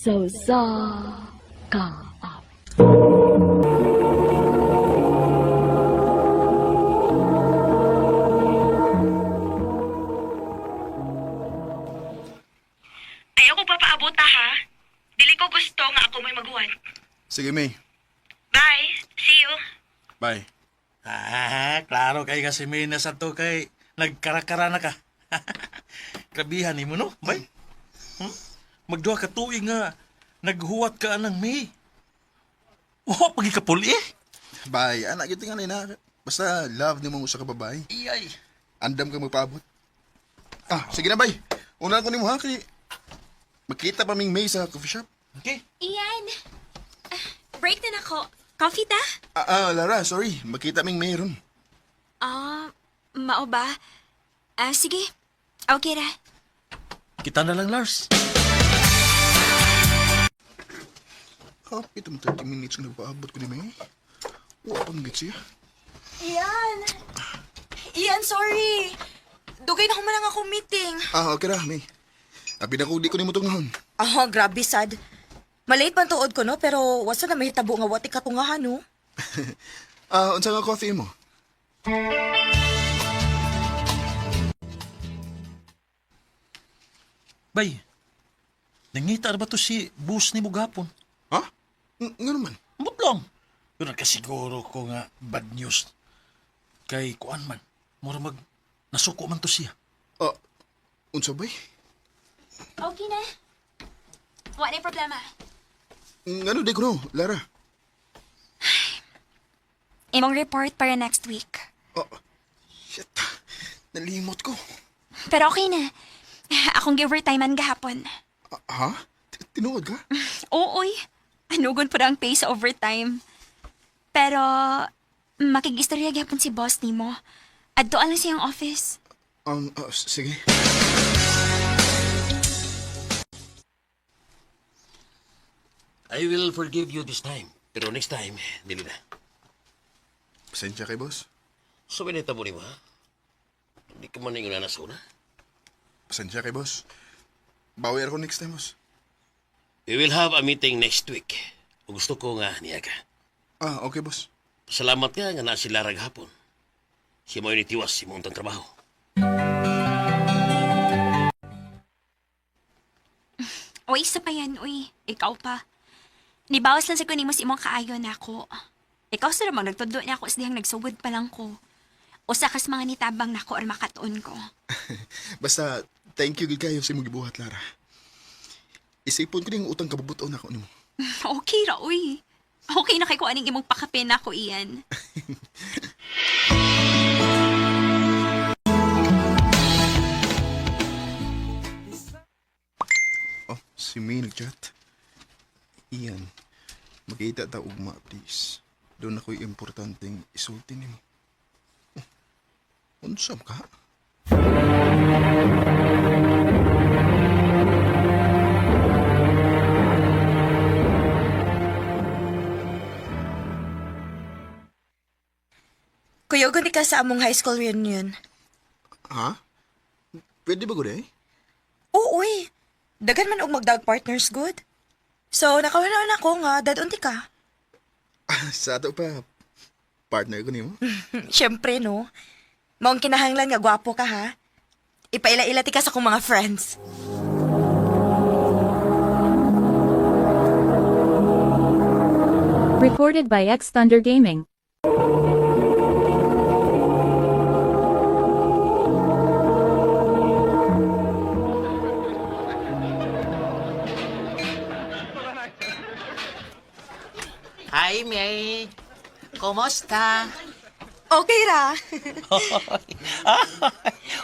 So sa kaap. Ayaw ko papaabot ha. Dili ko gusto nga ako may maguwan. Sige, May. Bye. See you. Bye. Klaro kay kasi may nasa to kay nagkarakara na ka. Grabihan ni mo no, bay? Magduha ka tuig nga naghuwat ka anang may. Oh, pagi ka puli eh. Bye. Anak, yung tingali na. Basta love ni mong usa ka babae. Iyay. Andam ka magpaabot. Sige na, bye. Una ko ni mo ha, kay... Magkita pa ming May sa coffee shop. Okay. Iyan. Break na ako. Coffee ta? Lara, sorry. Magkita ming May ron. Mao ba? Sige. Okay ra. Kita na lang, Lars. Ito mo 30 minutes na nagpaabot ko ni May. Wala pang git siya. Iyan, sorry. Dugay na human lang akong meeting. Okay ra, May. Pinakudi ko ni mo tungahon. Grabe sad. Malate man tuod ko, no? Pero wasa na mahitabo nga wati katungahan, no? Unsa nga coffee mo? Bay, nangita ba to si boss ni mo gapon? Ha? Nga naman. Ambot lang. Pero nagkasiguro ko nga bad news. Kay kuan man, mura mag nasuko man to siya. Unsa bay? Okay na. Wala na problema. Ngano di ko no, Lara? Imong report para next week. Shit. Nalimot ko. Pero okay na. Akong gi-overtimean gahapon. Ha? Tinuod ka? Ooy. Anugon po ang pay sa overtime. Pero, makig-istorya gahapon si boss ni mo. Adto lang siyang office. Sige. I will forgive you this time. Pero next time, dili na. Pasensya kay boss. So, binita mo ni mo, ha? Hindi ka man yung nanasuna. Pasensya kay boss. Bawi ako next time, boss. We will have a meeting next week. Kung gusto ko nga niya ka. Okay, boss. Salamat nga nga na si Lara hapon. Si mo yung itiwas si mong trabaho. Uy, isa pa yan, uy. Ikaw pa. Nibawas lang sa kunin mo si imong kaayo na ako. Ikaw sa namang nagtudo na ako sa dihang nagsugod pa lang ko. Usa kas mga nitabang nako or makatuon ko. Basta, thank you gid kayo sa imong gibuhat, Lara. Isipon ko ning utang kabubuton ako nimo. Okay ra, uy. Okay na kay ko aning imong pakapin na ako, iyan. Si May nag-chat. Iyan, magkita ta ugma, please. Doon ako'y importanteng isulti nimo. Unsam ka? Kuyogon ka sa among high school reunion. Ha? Pwede ba gud eh? Oo, uy. Dagan man og mag-dog partners good. So, nakawala ako nga, dadunti ka. Sa ato pa, partner ko nimo. Siyempre, no? Maong kinahanglan nga gwapo ka, ha? Ipaila-ila ti ka sa kong mga friends. Recorded by X Thunder Gaming. Hi, May. Kumusta? Okay ra.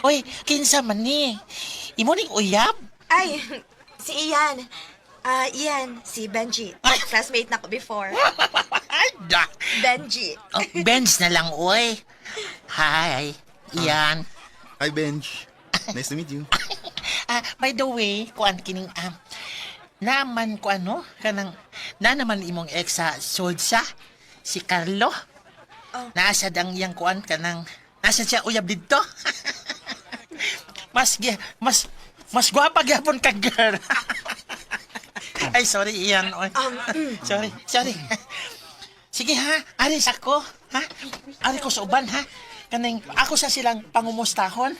Uy, kinsa man ni? Imo ning uyab? Ay, si Ian. Ian, si Benji. Classmate na ko before. Ay, da. Benji. Oh, Benz na lang, uy. Hi, Ian. Hi, Benj. Nice to meet you. By the way, kuan kining naman ko ano, kanang na naman imong ex sa Solsa, si Carlo. Nasa dang iyang kuan kanang nasa siya uyab dito. mas gwapa gyapon ka girl. Ay, sorry, Ian. Oy. Sorry. Sige ha, aris ako. Ha? Ari ko sa uban ha. Kaning ako sa silang pangumustahon.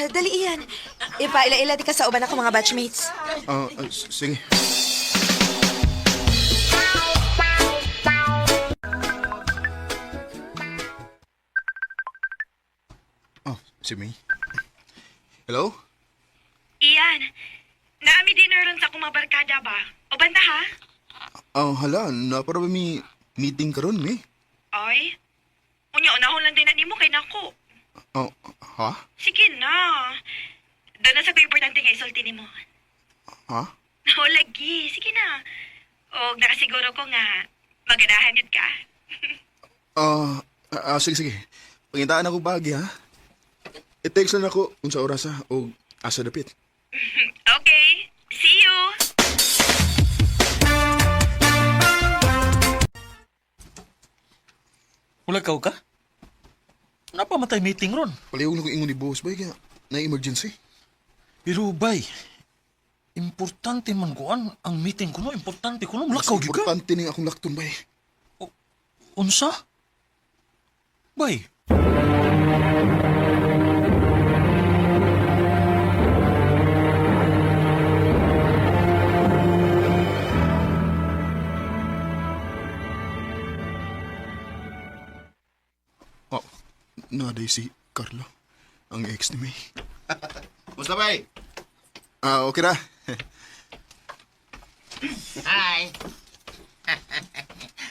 Dali iyan. Ipaila-ila di ka sa uban ako mga batchmates. Sige. Oh, si May. Hello? Iyan, naami dinner ron sa akong mga barkada ba? O banda ha? Hala, para ba may meeting karon May? Ay, unahon lang din na nimo kay nako. Ha? Sige na. Doon na sa ko importante nga isulti nimo. Ha? O lagi, sige na. O nakasiguro ko nga maganahan yun ka. Sige. Pangitaan ako bagi ha. I-text lang ako kung sa oras ha o asa dapit. Okay, see you. Ulagaw ka? Napamatay meeting ron. Palihog na ko ingon ni boss bay kaya na-emergency. Pero bay, importante man kuan ang meeting kuno, importante kuno mulakaw gyud ka. Importante ning akong lakton bay. Unsa? Bay. Naday si Carlo, ang ex ni May. Musta bay? Okay na. Hi.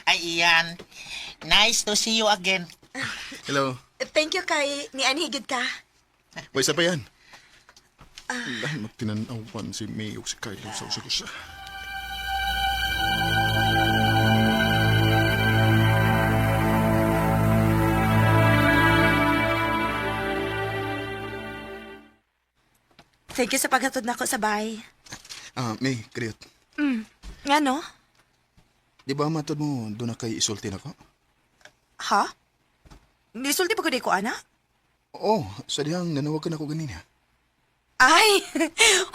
Ay, Ian. Nice to see you again. Hello. Thank you kay ni Anhigid ka. Boy, isa pa yan. Dahil magtinanawan si May o si Carlo sa usagusa. Thank you sa paghatod nako sa bahay. May, kriyot. Nga no? Di ba matod mo doon na kay isulti na ko? Ha? Nisulti pa ko di ko, ana? Oo, sa dihang nanawagan ako ganina. Ay!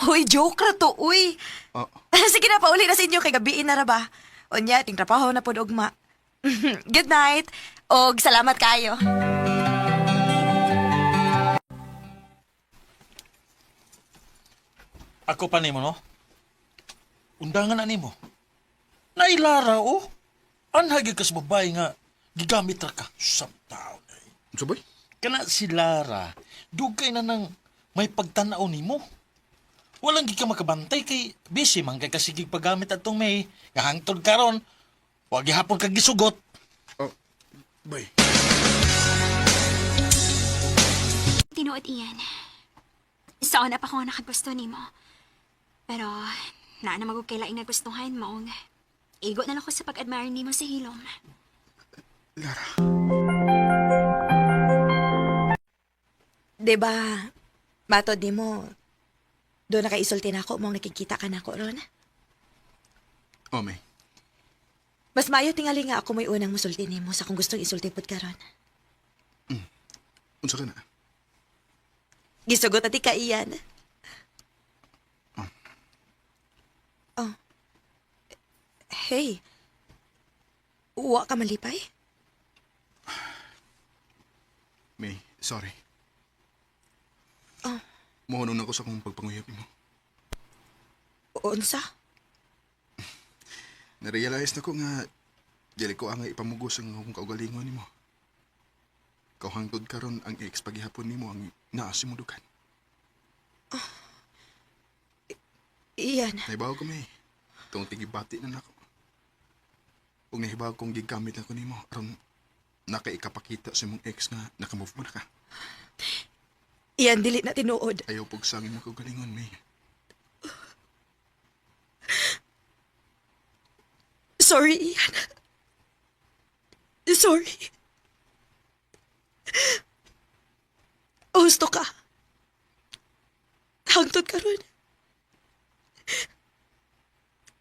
Uy, joke ra to, uy. Ah. Sige na, pauli na sa inyo kay gabiin na ra ba? Unya, ting trabaho na po ugma. Good night. Og salamat kayo. Ako pa nimo no? Undangan na nimo. Nailara o. Anhagi ka sa babae nga gigamit ra ka sa tao. Sabay? Kana si Lara, dugay na nang may pagtanaw nimo. Walang gi ka makabantay kay busy man kay kasigig paggamit atong may gahangtod karon. Wa gihapon kag gisugot. Bay. Tinuod iyan. Saan na pa ko nga nakagusto nimo. Pero, naa na magugkailaing nagustuhan mo. Igo na lang ko sa pag-admire nimo sa hilom. Lara. Diba, matod ni mo, doon na kaisulti na ako mong nakikita ka na ako ron. Oh, May. Mas mayo tingali nga ako may unang musulti ni mo sa kung gustong isulti pod ka ron. Unsa ka na? Gisugot ati ka iyan. Oh. Hey. Uwa ka malipay? May, sorry. Oh. Mohonong ako sa kong pagpanguyap mo. Unsa? Narealize na ko nga dili ko ang ipamugos ang akong kaugalingon nimo. Kauhangtod karon ang ex paghihapon nimo ang naasimudukan. Iyan. Nahibaw ko may. Itong tigibati na nako. Kung nahibaw kong gigamit na ko nimo aron nakaikapakita sa mong ex nga nakamove mo na ka. Iyan, dili na tinuod. Ayaw pugsangin mo kaugalingon, May. Sorry, Ian. Sorry. Gusto ka. Hangtod ka ron.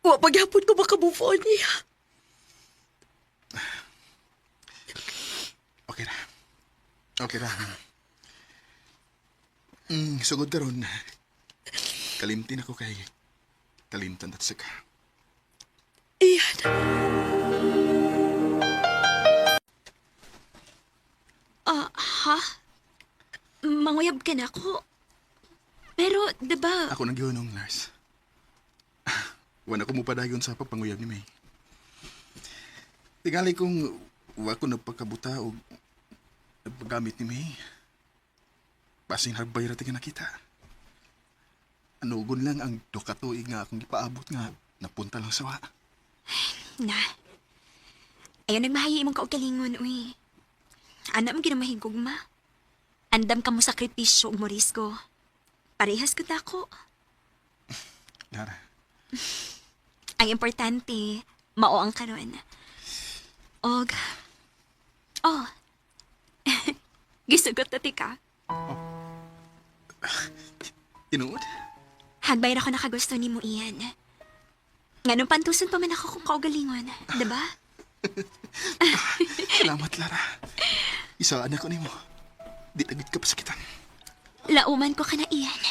Wa paghapon ko makamove on niya. Okay na. Okay na. Sugod karon. Kalimtin ako kay kalimtan at saka. Iyan. Ha? Manguyab ka na ako. Pero, diba, Ako nang yun, Lars. Wala ko mo padayon sa pagpanguyab ni May. Tingali kong wa ko nagpagkabuta o nagpagamit ni May. Pasing hagbay rating na kita. Anugon lang ang dokatuig nga akong ipaabot nga napunta lang sa wa. na. Ayaw nagmahayi imong kaugalingon, uy. Anak mo ginamahigog ma. Andam ka mo sakripisyo ug morisgo. Parehas ko dako. Lara, Ang importante, mao ang karon. Og, oh, gisugot na tika. tinuod? Hagbay ra ko nakagusto ni mo iyan. Nganong pantusan pa man ako kung kaugalingon, diba? Salamat, Lara. Isaan ako ni mo. Di tagit ka pa sakitan. Lauman ko ka na iyan.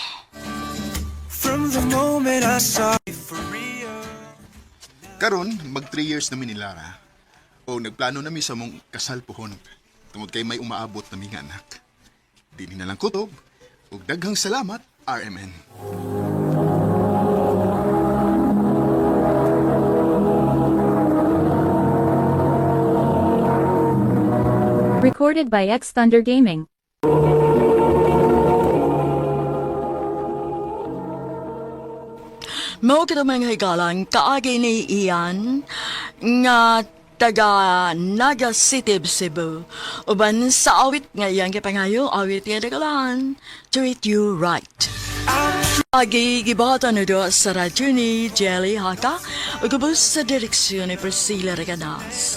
Karon, mag 3 years namin ni Lara. O nagplano namin sa mong kasal pohon. Tungod kay may umaabot na mga anak. Di na lang kutob. Ug daghang salamat, RMN. Recorded by X Thunder Gaming. Mao kita mga higalang kaagi ni Ian nga taga Naga City, Cebu. Uban sa awit nga iyang kipangayo, awit nga nagalaan, Treat You Right. Agi gibata na do sa radyo ni Jelly Haka o gabos sa direksyon ni Priscilla Reganas.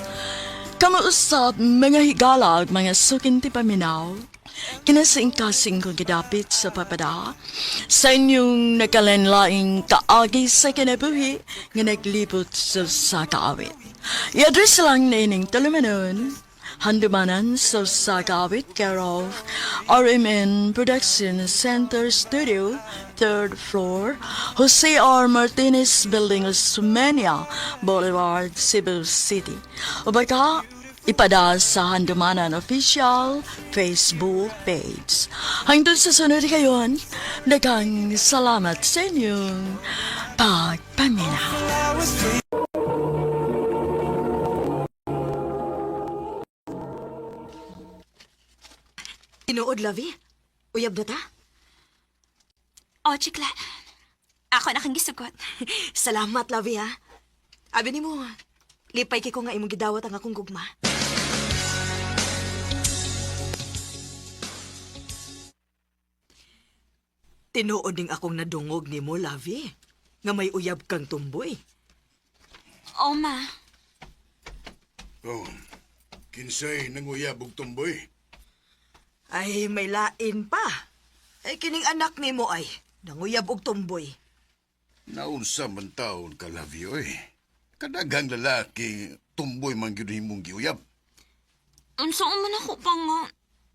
Kamuusap mga higala at mga sukin ti paminaw. Kinasing-kasing kong gidapit sa papada sa inyong nakalanlaing kaagi sa kinabuhi nga naglibot sa kaawit. I-address lang na ining talumanon, handumanan sa kaawit care of RMN Production Center Studio, 3rd floor, Jose R. Martinez Building, Osmeña Boulevard, Cebu City. O baka, ipada sa Handumanan Official Facebook page. Hangtod sa sunod kayon, daghang salamat sa inyong pagpaminaw. Tinuod, Lavi. Uyab na ta? O, chikla. Ako na kang gisugot. Salamat, Lavi, ha. Abi ni mo, lipay kay ko nga imong gidawat ang akong gugma. Tinuod ding akong nadungog ni mo, Lavi. Nga may uyab kang tumboy. O, ma. Oh, kinsay nanguyab og tumboy? Ay, may lain pa. Ay, kining anak ni mo ay nanguyab og tumboy. Naunsa man taon ka, Lavi, oy. Kadaghang lalaki, tumboy man gyud himong giuyab. Unsa man ako pa nga.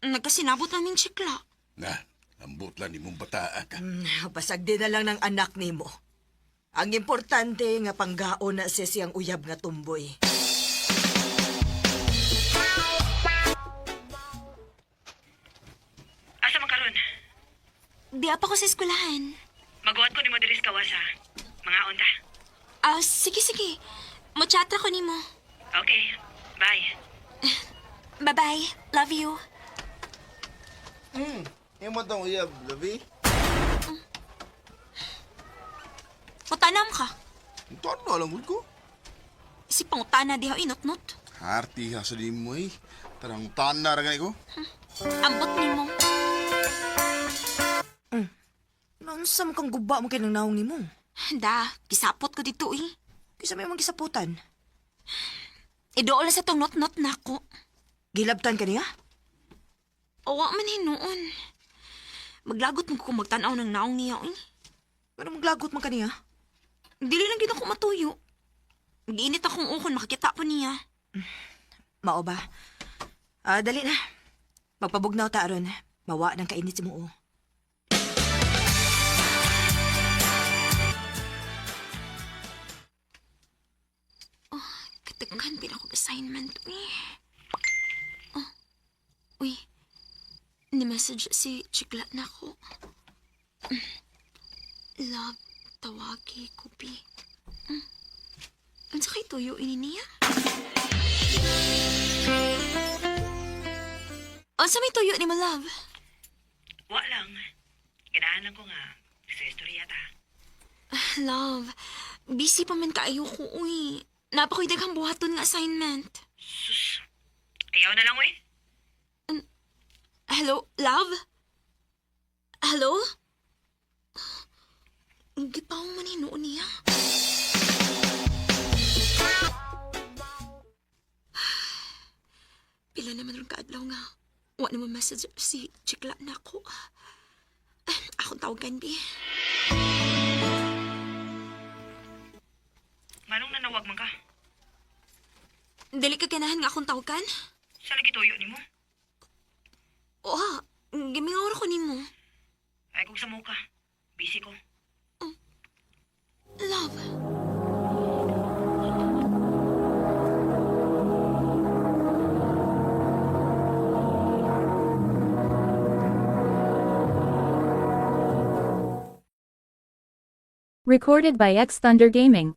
Nagkasinabot naming chikla. Na, ambot lang nimong bataa ka. Basag din na lang ng anak ni mo. Ang importante nga panggaon na siya siyang uyab nga tumboy. Asa man karon? Di pa ko sa eskwelahan. Maguhat ko ni mo diri sa kawasa. Mga onta. Sige. Mo-chatra ko nimo. Okay, bye. Bye-bye. Love you. Yung mo itong uyab, Lavi? Mutanam ka. Ito ano alam ko? Si pangutana diha inot-not. Harti ha sa di mo eh. Tarang tanar ka ko. Ambot nimo. Nansam kang guba mo kay nang naong ni mo. Da, kisapot ko dito eh. Kisa may mga gisaputan. Idool na sa tong not-not na ako. Gilabtan ka niya? Awa man hinuon. Maglagot mo ko magtanaw ng naong niya eh. Ano maglagot man ka niya? Dili lang gid ako matuyo. Mag-init akong ukon makakita po niya. Mao ba? Dali na. Magpabugnaw ta aron. Mawa ng kainit si mo. gid ako assignment, uy. Oh, uy. Ni-message si Chikla na ko. Love, tawagi, kupi. Ano sa kay tuyo ini niya? Ano sa may tuyo ni mo, love? Wa lang. Ganahan lang ko nga. Sa istorya ta. Love, busy pa man kaayo ko, uy. Napakoy daghang buhaton nga assignment. Sus. Ayaw na lang, we. Hello, love? Hello? Gipaw man hinuon niya. Pila naman rin kaadlaw nga. Wa naman message si Chikla na ako. Akong tawagan, bi. Manong nanawag man ka? Dili ka ganahan nga akong tawagan? Sa lagi tuyo ni mo? Oo, gimingaw ko nimo. Ay kung sa mo ka. Busy ko. Love. Recorded by X Thunder Gaming.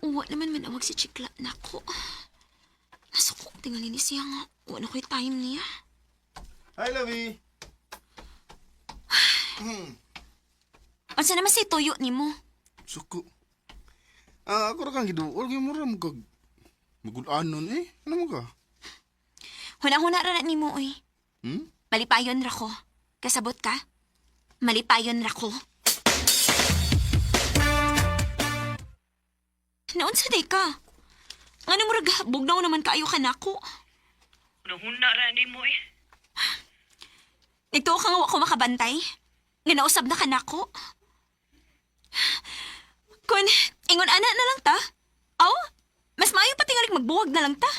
Wa naman manawag si Chikla na ko. Nasukok tingali ni siya nga. Wa na ko'y time niya. Hi, Lovey. Asa naman si tuyo ni mo? Suko. Ako ra kang giduol kay mura mo kag magulanon eh. Ano mo ka? Hunang-huna ra ni mo, uy. Malipayon ra ko. Kasabot ka? Malipayon ra ko. Naon sa day ka? Nga mo raghabog na naman kaayo ka na ko. Unang-huna ra ni mo, eh. Nagtuo ka nga wa ko makabantay. Nga nausab na ka na ko. Kun, ingon ana na lang ta. Aw, mas maayo pa tingalig magbuwag na lang ta.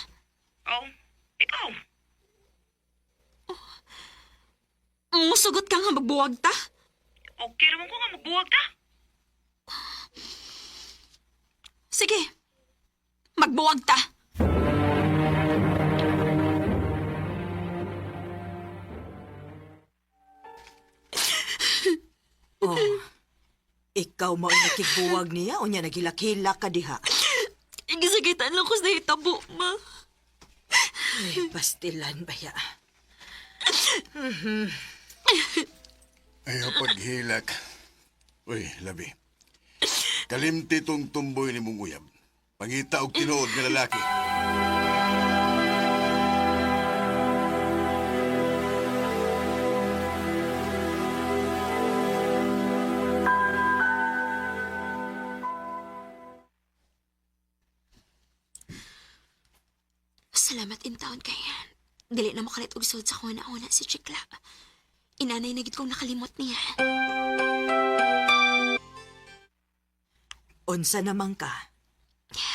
Oh, ikaw. Musugot ka nga magbuwag ta. Okay naman ko nga magbuwag ta. Sige, magbuwag ta. Oh, ikaw mao nakigbuwag niya o niya nagilak-hilak ka diha. Igisagitan lang ko sa hitabo, ma. Ay, pastilan ba ya? Ayaw paghilak. Uy, labi. Kalimti tong tumboy ni mong uyab. Pangita og tinuod nga lalaki. Salamat in taon kay. Dili na makalit og sud sa kuna-una si Chikla. Inanay na gid kong nakalimot niya. Unsa naman ka?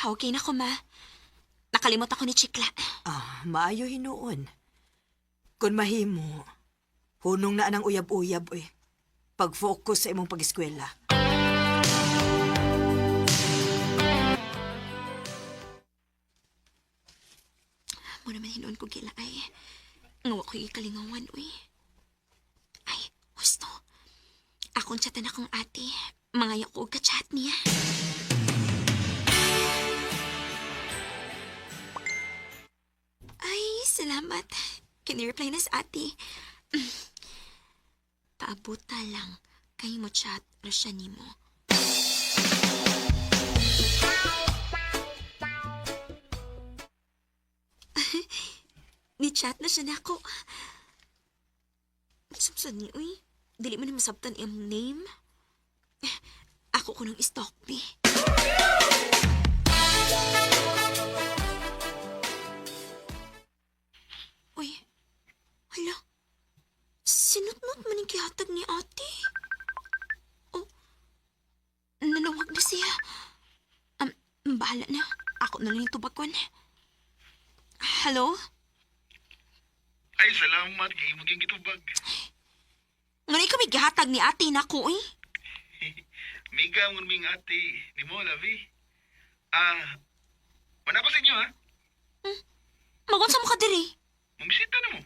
Okay na ko, ma. Nakalimot ako ni Chikla. Maayo hinuon. Kung mahimo, hunong na anang uyab-uyab, oy. Pag-focus sa imong pag-eskwela. Mo naman hinuon ko gila ay. Ngawa ko ikalingawan, uy. Ay, gusto. Akong chatan akong ate. Mga ko ka-chat niya. Ay, salamat. Kini-reply na sa ate. Paabuta lang. Kayo mo chat, rasya ni mo. Ni-chat na siya na ako. Sabsan niya, uy. Dili mo na masabtan yung name. Ako ko nang stalk, be. Uy, hala. Sinut-nut man yung kihatag ni ate. Oh, nanawag na siya. Bahala na. Ako na lang yung tubakon. Hello? salamat kay imo king gitubag. Ngunit kami gihatag ni ate na ko eh. Miga mo ming ate, ni mo labi. Wala ko sa inyo ha. Magunsa mo ka diri. Mumisita na mo.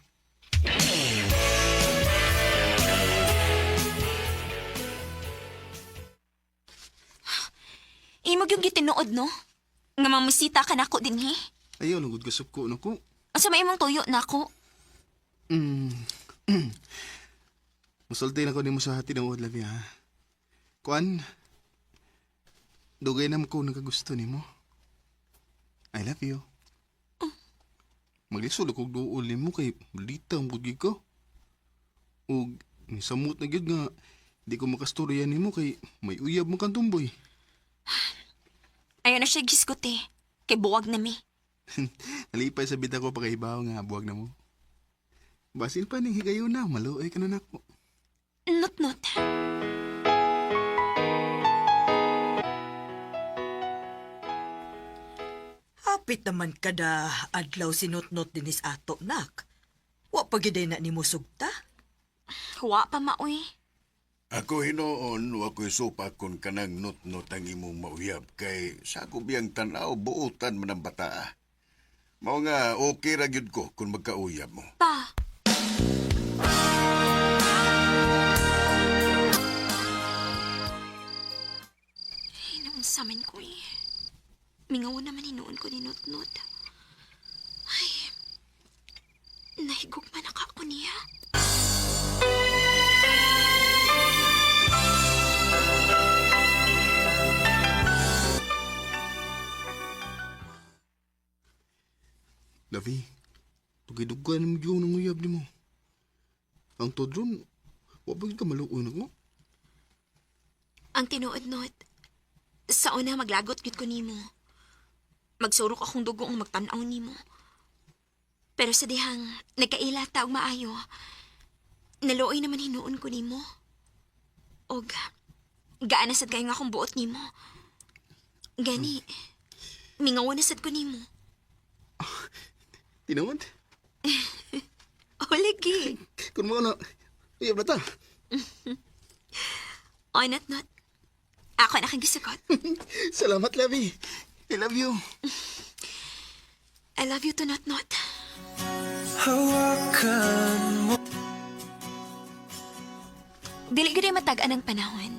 Imog yung gitinuod no? Nga mamusita ka na ko din eh. Ayaw lang gud gasap ko nako. Asa may imong tuyo na ko? Musulti na ko nimo sa tinuod labi ha. Kuan. Dugay na ko nagagusto nimo. I love you. Maglisulo kog duol nimo kay bulitang pud gid ko. Ug samot na gyud nga di ko makastorya nimo kay may uyab mo kang tumboy. Ayaw na siya gisgot eh. Kay buwag na mi. Nalipay sa bita ko pagkaibaw nga buwag na mo. Basin pa ning higayon na, maluoy ka na nako. Not. Hapit naman kada adlaw sinot-not dinis ato, nak. Wa pagiday na ni mo sugta. Huwa pa maoy. Ako hinoon, wa ko'y supa kung kanang not-not ang imong mauyab kay sa ako biyang tanaw buutan man ang bata. Mao nga okay ra gyud ko kung magkauyab mo. Pa. Ay, naunsaman ko eh. Mingaw naman hinuon ko ni Not-Not. Ay, nahigog man ako niya. Lavi, tugay-dugan mo yun ang uyab ni mo. Ang todron, wapag ka maluoy na ko. Ang tinuod-not, sa una maglagot gid ko nimo. Magsurok akong dugo ang magtanaw nimo. Pero sa dihang nagkailata og maayo, naluoy naman hinuon ko nimo. Og gaan na sad kayo nga akong buot nimo. Gani, mingawan na sad ko nimo. Tinawad? O, lagi. Kung mo na, uyab na ta. O, Not-Not. Ako na kang gisukot. Salamat, Lavi. I love you. I love you to Not-Not. Dili gid matagaan ang panahon.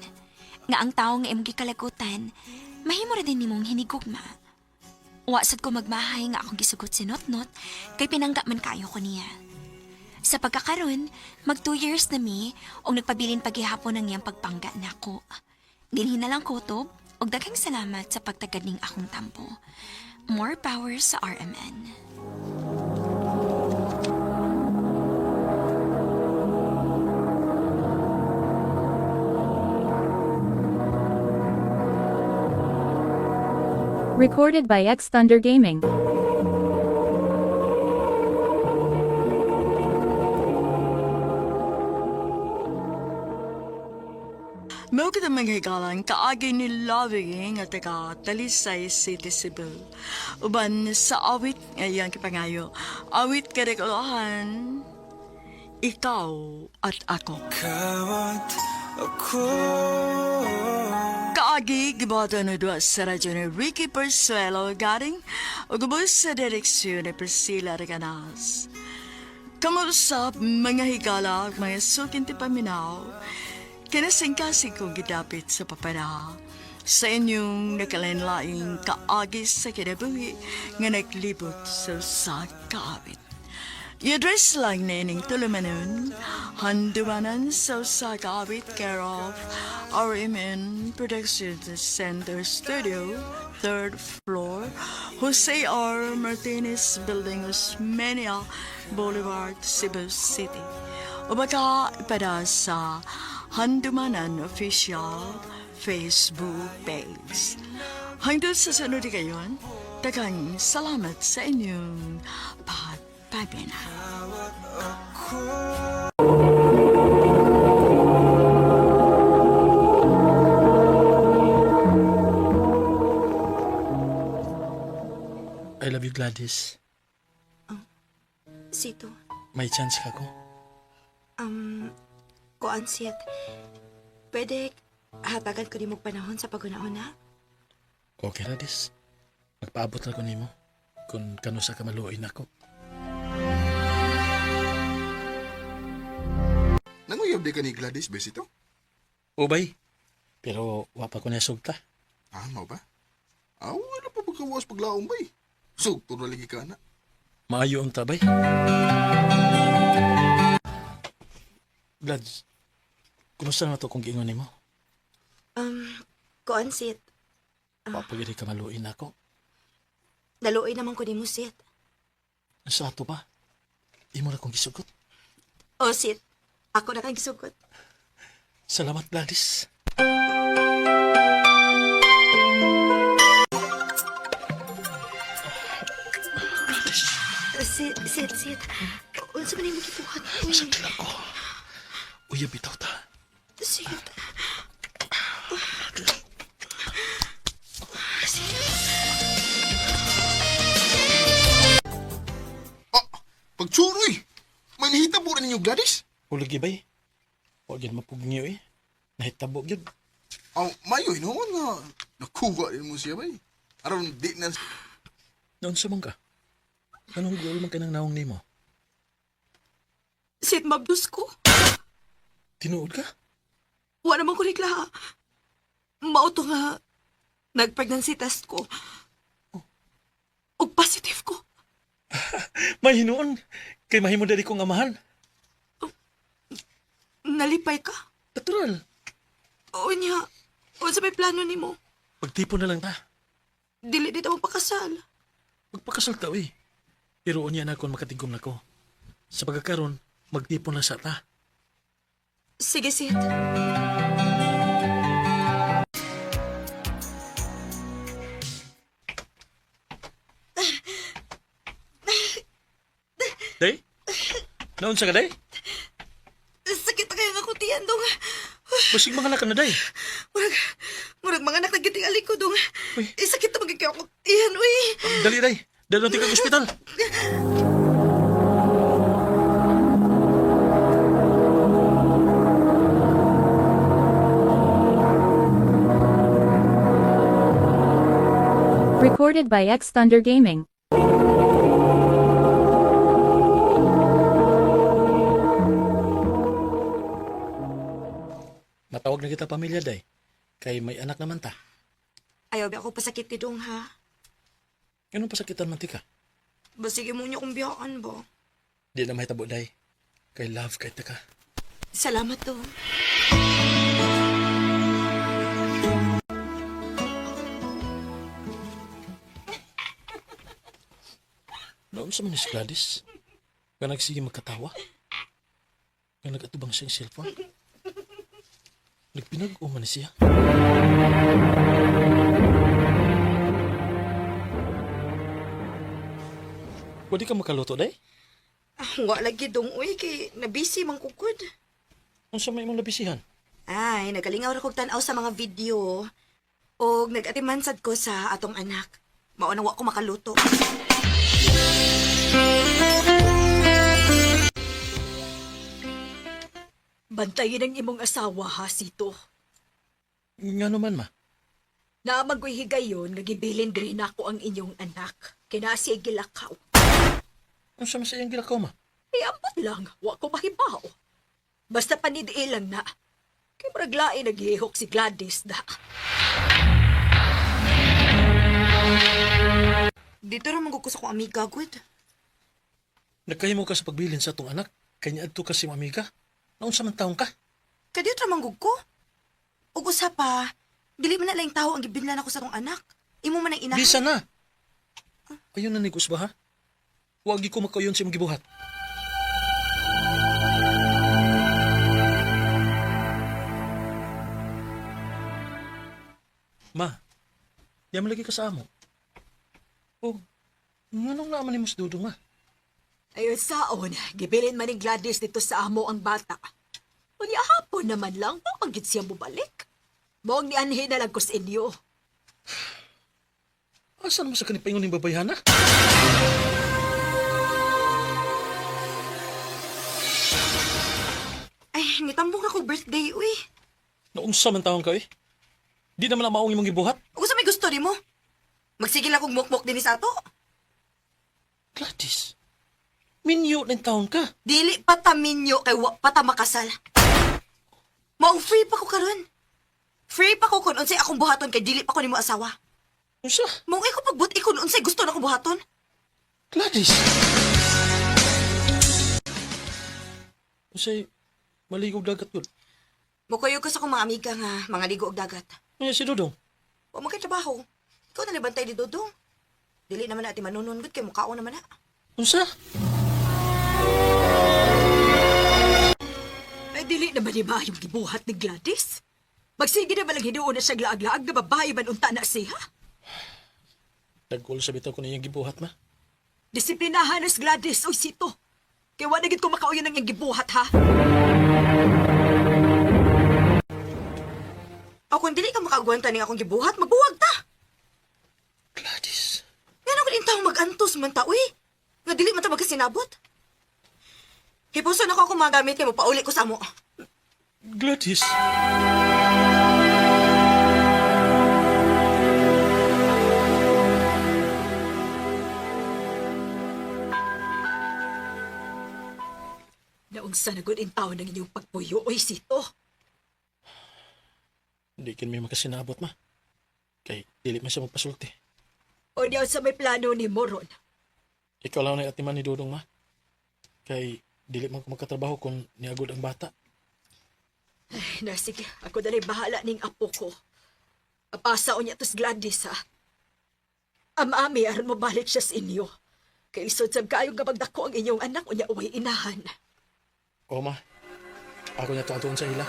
Nga ang tao nga imong gikalagutan, mahimo ra din nimong hinigugma. Wasad ko magmahay nga akong gisugot si Not-Not, kay pinangga man kayo ko niya. Sa pagkakaroon, mag 2 years na mi, o nagpabilin paghihapon ng iyang pagpangga na ako. Dinhin na lang kutob, o daghang salamat sa pagtagad ning akong tampo. More power sa RMN. Recorded by X Thunder Gaming. Mao kita manghigalan kaagi ni Loving at taga Talisay City, Cebu. Uban sa awit ngayon kipangayo. Awit karikolohan. Ikaw at ako. Kaagi giboto no dua sa radyo ni Ricky Persuelo garing o gubos sa direksyon ni Priscilla Reganas. Kamuusap mga higala mga sukin ti paminaw. Kinasingkasing kong gidapit sa papara sa inyong nakalinlaing kaagis sa kinabuhi nga naglibot sa kaawit. I-address lang na ining tulumanon, handumanan sa kaawit care of RMN Production Center Studio, 3rd floor, Jose R. Martinez Building, Osmeña Boulevard, Cebu City. O baka ipada sa Handumanan Official Facebook page. Hanggang sa sunod kayon, daghang salamat sa inyong pagpapina. I love you, Gladys. Sito, May chance ka ko. Kuan Sid, pwede hatagan ko ni mo panahon sa pag-una-una? Okay ra, Dis. Magpaabot na ko nimo kung kano sa kamaluoy nako. Nanguyab di ka ni Gladys, besito? Ubay. Pero wapa ko na sugta. Ah, mau ba? Wala pa pagkawas paglaong bay. Sugto na lagi ka na. Maayo ang tabay. Glads, kumusta na to kung giingon nimo? Kuan Sid, Papagiri ka maluoy nako. naluoy naman ko ni mo Sid. Sa ato ba? Imo na kong gisugot. O Sid, ako na kang gisugot. Salamat, Gladys. Sid. Unsa man imong gibuhat? Masakit lang ko. Uya, bitaw ta. Sid. Pagsuroy! May nahita po rin ninyo, Gladys? Hulagi bay. Huwag yan mapugniyo eh. Nahitabo yun. Mayo, hinoon nga. Nakuha rin mo siya, bay. Aron, di na... Noon sumang ka. Anong goal man ka ng naong nimo? Sid, mabdus ko. Tinuod ka? Wa naman ko nigla. Mauto nga, nag-pregnancy test ko. Og positive ko. May hinuon. Kay mahimo dali kong amahan. Nalipay ka. Natural. O niya, sa may plano ni mo. Pagtipon na lang ta. Dili dito mo pakasal. Magpakasal ta eh. Pero unya na akong makatigom na ko. Sa pagkakaroon, magtipon na sa ta. Sige, Sid. Day? Naon sa ka, day? Sakit na kayo nga kutiyan, dong. Basig mga ka na, day. Murag mga anak nagkitingali ko, dong. Uy. Sakit na magkikaw kutiyan, uy. Dali, day. Dali natin kang ospital. Recorded by X Thunder Gaming. Matawag na kita pamilya, day. Kay may anak naman ta. Ayaw ba ako pasakit ni dong, ha? Anong pasakitan man tika? Basige mo niyo kung biyaan ba? Di na mahitabo, day. Kay love kay ta ka. Salamat, dong. Noon sa manis Gladys, nga nagsige magkatawa. Nga nagatubang siyang cellphone. Nagpinag-o man siya. Pwede ka makaluto, day? Wa lagi dong, uy, kay nabisi mang kukod. Kung sa may mong nabisihan. Ay, nagalingaw ra kog tan-aw sa mga video. O nag-atimansad ko sa atong anak. Mao nang wa ko makaluto. Bantayin ang imong asawa, ha, Sito. Nga naman, ma. Na maghigayon, nagibilin din ako ang inyong anak. Kinasi gilakaw. Kung sa masayang gilakaw, ma. Ambot lang, wa ko mahibaw. Basta panidiin lang na. Kay maraglain naghihok si Gladys da. Dito raman ko sa kong amiga, good. Nagkahimo ka sa pagbilin sa atong anak. Kanya adto ka si amiga. Naon sa man taong ka? Kadiyot raman ko. Ug usa pa, dili man na lang tao ang gibinlan ako sa tong anak. Imo man ang ina. Bisa na. Ayun na ni Kusba, ha? Huwag ko makayon sa imong gibuhat. Ma, yaman lagi ka sa amo. Oh, nganong naman ni Mas Dudong, ma? Ayun saon, gibilin man ni Gladys dito sa amo ang bata. Unya hapon naman lang, pagit siya bubalik. Mong nianhin na lang ko sa inyo. Asa naman sa kanipaingon ng babayhana? nitambong ako birthday, uy. Naunsa man taong ka eh. Di naman na maong imong gibuhat. O sa may gusto ni mo? Magsigil akong mukmuk din sa ato. Gladys, minyo ng taon ka. Dili pataminyo kay wa pata makasal. Maong free pa ko karon. Free pa ko kung unsay akong buhaton kay dili pa ko nimo asawa. Unsa? Maong iko pagbuti kung unsay gusto na akong buhaton. Gladys! Unsay maligog dagat yun? Mukayo ko sa akong mga amiga nga mga ligo og dagat. Ano si Dudong? Wa man kay trabaho. Ikaw na libantay di Dodong. Dili naman na ati manunungod kay mukhaon naman na. Unsa? Ay, dili naman ni ba yung gibuhat ni Gladys? Magsige na malang hinuon na siya glaag-laag na babae man unta na siya. Nagkulo sa bitaw ko na yung gibuhat ma. Disiplinahan na si Gladys, oy sito. Kaya wala gid ko makauyon ng iyang gibuhat, ha? O kung dili ka makagwanta ning akong gibuhat, magbuwag ta. Gladys. Ngano ko din taong mag-antos man ta, uy. Nga dili man ta magkasinabot. Hipuson ako akong mga gamit kay mo pauli ko sa mo. Gladys. Naunsa na gud in taon ng inyong pagpuyo, oy sito. Hindi kin may makasinabot ma. Kay dili man siya magpasulti. O diyaw sa may plano ni Moron. Ikaw lang na atiman ni Dudong ma. Kay dili man ko magkatrabaho kung niagod ang bata. Ay, na sige, ako dali bahala ning apo ko. Apasa o niya tos Gladys, ha? Amami, aron mo balik siya sa inyo. Kay isod sab kayong gabagdako ang inyong anak o niya uway inahan. O ma, ako niya tuatuon sa ila.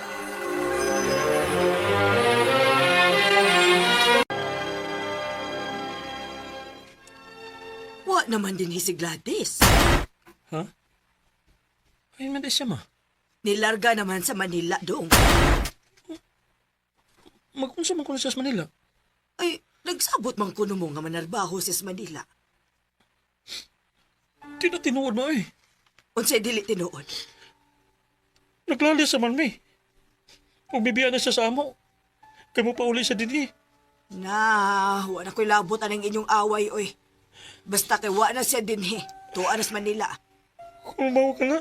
Wa naman din si Gladys. Ha? Ay, man siya ma. Nilarga naman sa Manila doong. Magunsa man ko na siya sa Manila. Ay, nagsabot man kuno mo nga manarbaho sa Manila. Di na tinuod ma eh. Unsay dili tinuod. Naglalis naman mi. Kung bibiyaan na siya sa amo, kay mo pa uli sa didi. Na, wa na ko'y labot anang inyong away, oy. Basta kay wa na siya dinhi. Tuwa na sa Manila. Kung umawa ka nga,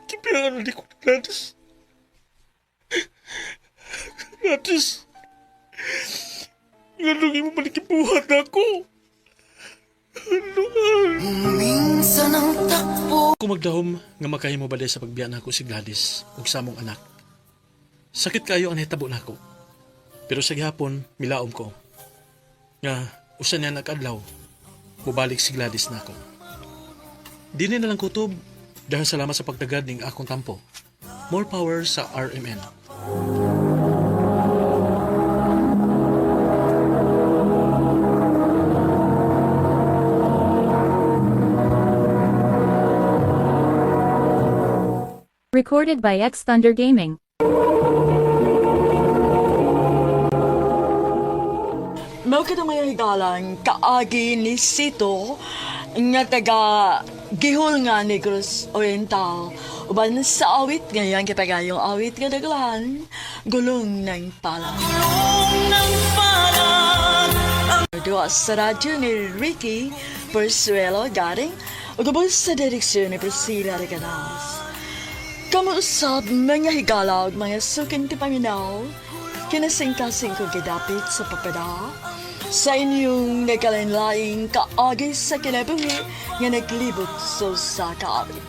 kibiyaan na di ko na Gladys. Gladys, ganun mo malikibuhat na ako. Minsan ang takbo. Kung magdahom nga makahimo balay sa pagbiyan ako si Gladys ug sa among anak. Sakit kayo ang hitabo nako. Pero sa gihapon milaom ko. Nga usa niya nag-adlaw, mubalik si Gladys nako. Dili na lang kutob dahil salamat sa pagtagad ning akong tampo. More power sa RMN. Recorded by X Thunder Gaming. Mao ka na mga higalang kaagi ni Sito nga taga Gihol nga Negros Oriental uban sa awit ngayon kapagayong awit nga daglan gulong ng palang. Dua sa radyo ni Ricky Persuelo garing ugabos sa direksyon ni Priscilla Regadas. Kamuusap mga higala ug mga suking tipaminaw kinasing-kasing ko gidapit sa papada sa inyong nagkalinlaing kaagi sa kinabuhi nga naglibot sa kaawit.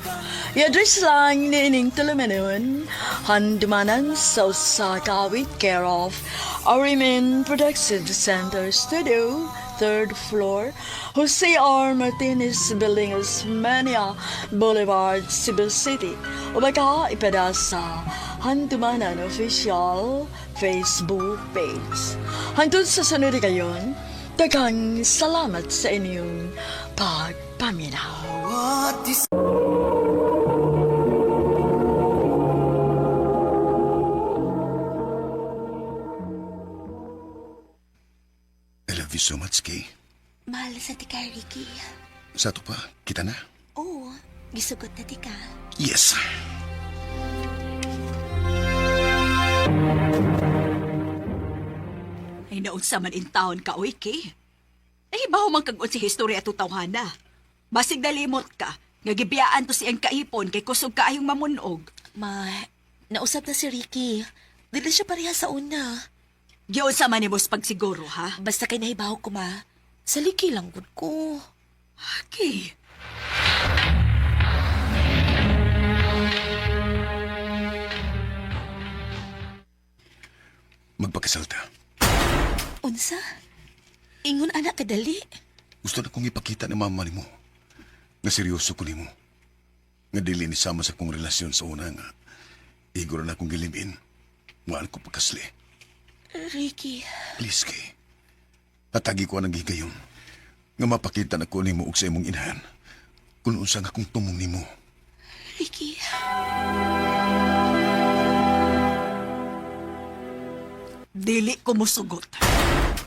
I-address lang ni ining tulumanon handumanan sa kaawit care of Arimin Production Center Studio 3rd floor, Jose R. Martinez Building, Osmania Boulevard, Cebu City. O baka ipada sa Hantumanan Official Facebook page. Hantun sa sunod kayon, daghang salamat sa inyong pagpaminaw. I love you so much, Kay. Mahal sa tika, Ricky. Sa to pa, kita na. Oo, gisugot na tika. Yes. unsa man in town ka, oy, Kay. Nahibaw man kag si history at tawhana. Basig dalimot ka, nga gibiyaan to siyang kaipon kay kusog kaayong mamunog. Ma, nausap na si Ricky. Dili siya pareha sa una. Giyon sa man imos pagsiguro, ha? Basta kay nahibaw ko, ma. Sa liki lang gud ko. Kay, Magpakasalta. Unsa? Ingon anak kadali. Gusto na kong ipakita ni mama ni mo nga seryoso ko ni mo. Nga dili ni sama sa kong relasyon sa una nga. Igor na akong gilimin. Mahal ko pagkasli. Ricky, Please, Kay. Atagi ko ang higayon. Nga mapakita na ko ni mo og sa imong inahan. Kung unsa nga kong tumong ni mo. Ricky. dili ko musugot.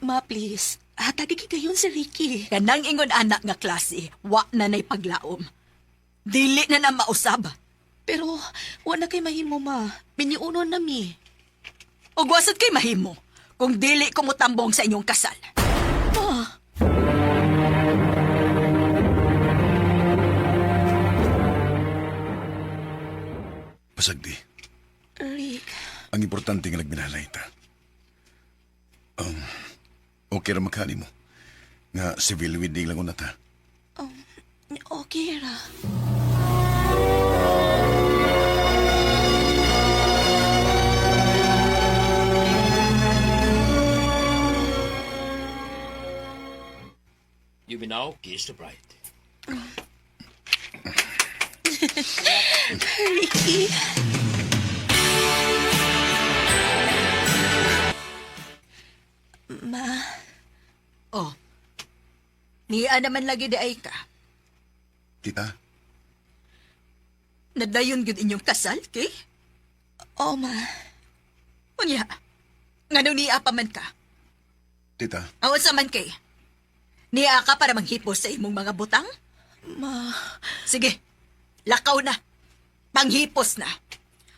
Ma, please. Hatagi kayon si Ricky. Kanang ingon anak nga klase, wa na nay paglaom. Dili na na mausab. Pero, wala kay mahimo, ma. Biniunon na mi. O wasad kay mahimo, kung dili ko mutambong sa inyong kasal. Ma. Pasagdi. Rick. Ang importante nga nagminalay ta. Okay ra makani mo. Nga civil wedding lang una ta. Okay ra. You may now kiss the bride. Ricky. Ma. Oh. Niya naman lagi di ay ka. Tita, Nadayon gud inyong kasal, kay? Oh, ma. Unya. Nga nung niya pa man ka. tita, Awan sa man kay. Niya ka para manghipos sa imong mga butang? Ma. Sige. Lakaw na. Panghipos na.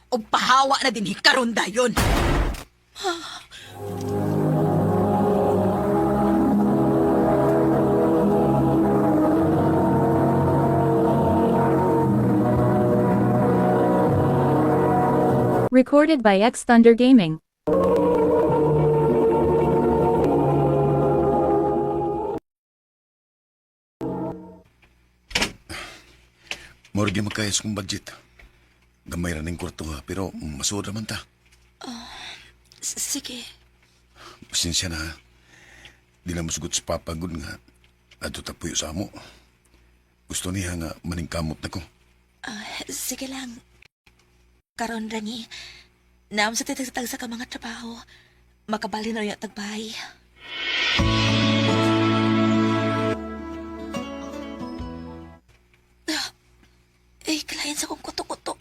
O pahawa na din hikaron dayon. Recorded by X Thunder Gaming. morgi makayas kong budget. Gamay ra ning kwarto ha, pero masuod naman ta. Sige. Pasensya na ha. Di na masugot sa papagod nga. Adto ta puyo sa amo. Gusto niya nga maningkamot na ko. Sige lang. Karon rani. Naam sa titagtag sa ka mga trabaho. Makabali na rin ang tagbahay. Kalayan sa kong kuto-kuto.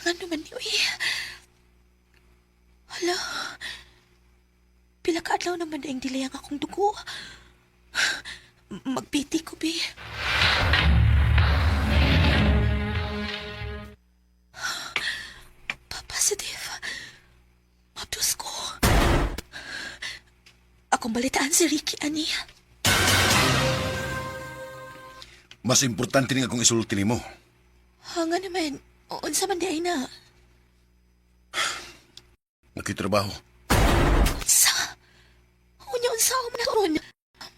Ano man yun eh. Hala. Pila ka adlaw naman na yung dilayang akong dugo. Magpiti ko, be. Positive. Mabdos ko. Akong balitaan si Ricky, ani. Mas importante ni akong isulti nimo. Nga naman. Unsa man di ay na. Nakitrabaho. Unsa? Unsa ako man karon.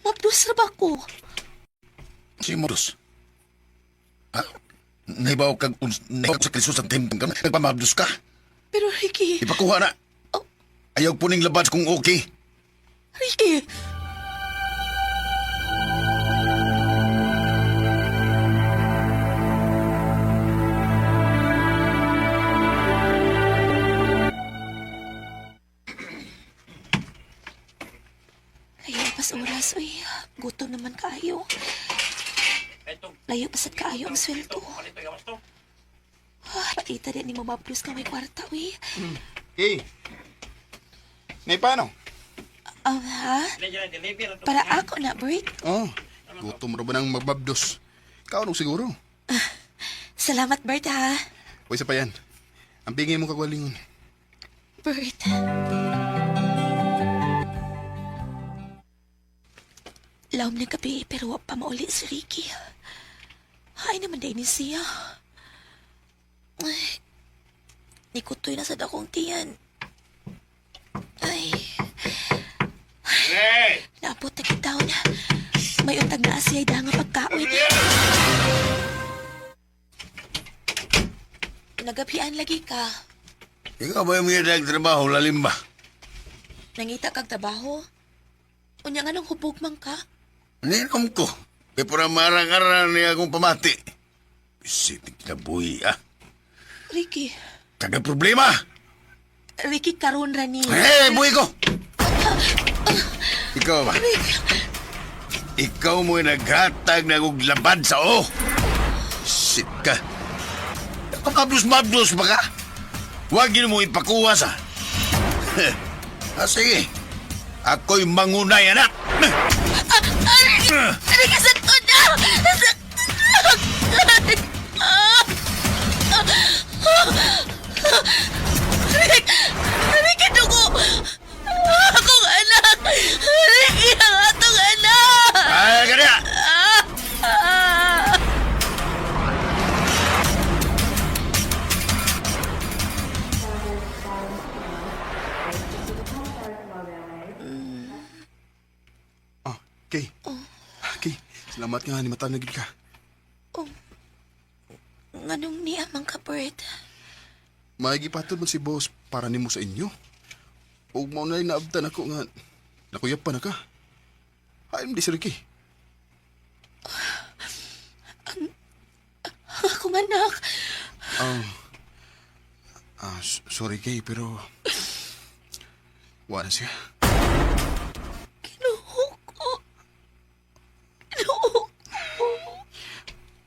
Mabdos ra ba ko? Si Moros. Ha? Naibaw kag sa krisos ang time ka. Nagpamabdos ka. Pero Ricky. Ipakuha na. Oh. Ayaw puning labas kung okay. Ricky. Layo pas oras, uy. Gutom naman kayo. Layo pasat kaayo ang sweldo. Pakita din ni mo mablos ka may kwarta, uy. Eh, ngay paano? Ha? Para ako na, Bert. Oh, gutom ra ba nang magbabdos? Ikaw nung siguro. Salamat, Bert, ha? O isa pa yan. Ang bingay mo kagwalingon. Bert. Lawom na gabi pero wa pa mauli si Ricky. Ay naman day ni siya. Ay, nikutoy na sa dakong tiyan. Ay. Naabot na kita na. May untag na asiyay da nga pagkawit. Nagabian lagi ka. Ikaw ba yung mga nagtrabaho, lalim ba? Nangita kag trabaho? Unya nga nang hubog man ka? Ninom ko. Kaya para marang-arang niya akong pamati. Isitig na buhi, ah. Ricky. Taga problema. Ricky karon ra ni. Buhi ko! Ikaw ba? Ikaw mo yung naghatag na kong labad sa o. Shit ka. Mablos-mablos ba ka? Huwag yun mo ipakuha sa. Sige. Ako'y mangunay, anak. Ricky, sakto na! Ricky, dugo! Akong anak! Ricky, ang atong anak! Ay, kaya! Kay. Kay, salamat nga ni matanagid ka. Nganong niya mang ka, Bert? Maigipatod man si boss para nimo sa inyo. O mo na naabdan ako nga nakuyap pa na ka. Hayom di si Ricky. Akong anak. Sorry Kay, pero wala siya.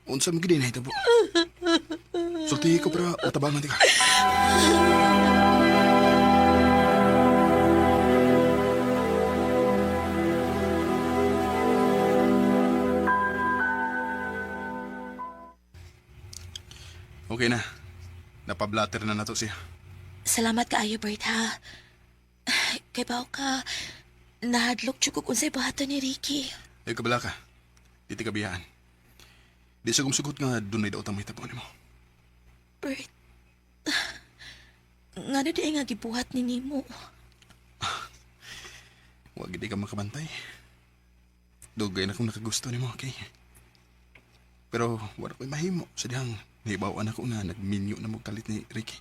Unsa mo gid na hitabo? Sulti ko para matabangan ti ka. Okay na. Napablatter na nato siya. Salamat kaayo, Bert, ha? Kay bao ka, nahadlok tsukok unsay bahaton ni Ricky. Ay kabala ka. Di ti kabiyaan. Di sa gumsugot nga dunay daw tamay tapon mo. Bert, nga na di nga gibuhat ni Nimo. Huwag di ka makabantay. Dugay na kung nakagusto ni mo, okay? Pero wala ko'y mahimo. Sadyang naibawaan ako na nagminyo na magkalit ni Ricky.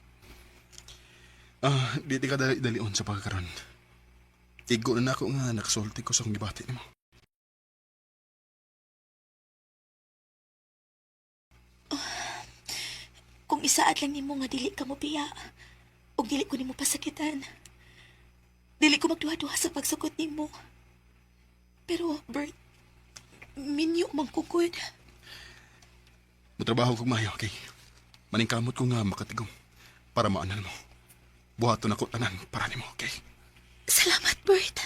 Di ka dali-dalion sa pagkakaroon. Igo na ako nga nakasulti ko sa kong gibati ni mo. Kung isaad lang nimo nga dili ka mo piya, o dili ko nimo pasakitan. Dili ko magduha-duha sa pagsukot nimo. Pero, Bert, minyo mang kukod. Mutrabaho kong mayo, okay? Maningkamot ko nga makatigong para maanan mo. Buhaton ako tanan para ni mo, okay? Salamat, Bert.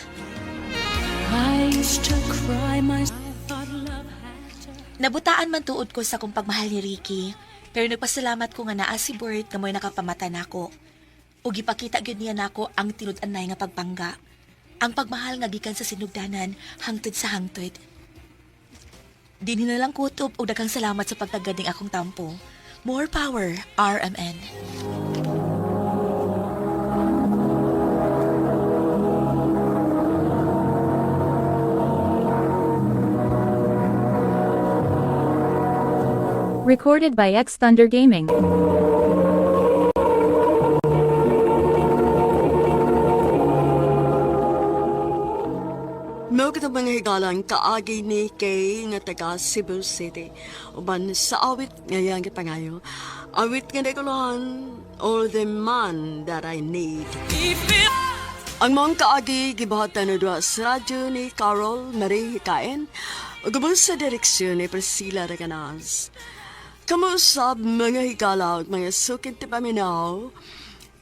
Nabutaan man tuod ko sa kong pagmahal ni Ricky, pero nagpasalamat ko nga naa si Bert nga mo'y nakapamata nako. O gipakita gyud niya nako ang tinud-anay nga pagpangga. Ang pagmahal nga gikan sa sinugdanan hangtod sa hangtod. Dini na lang kutob o daghang salamat sa pagtagading akong tampo. More power, RMN. Recorded by X Thunder Gaming. Mao kita mga higalan kaagi ni Kay nga taga Cebu City. Uban sa awit ngayon kita ngayon. Awit nga dekolohan, all the man that I need. Ang mga kaagi gibahatan na doon sa radyo ni Carol Marie Hikain o gabos sa direksyon ni Priscilla Reganas. Kamusab mga higala at mga sukit ti paminaw,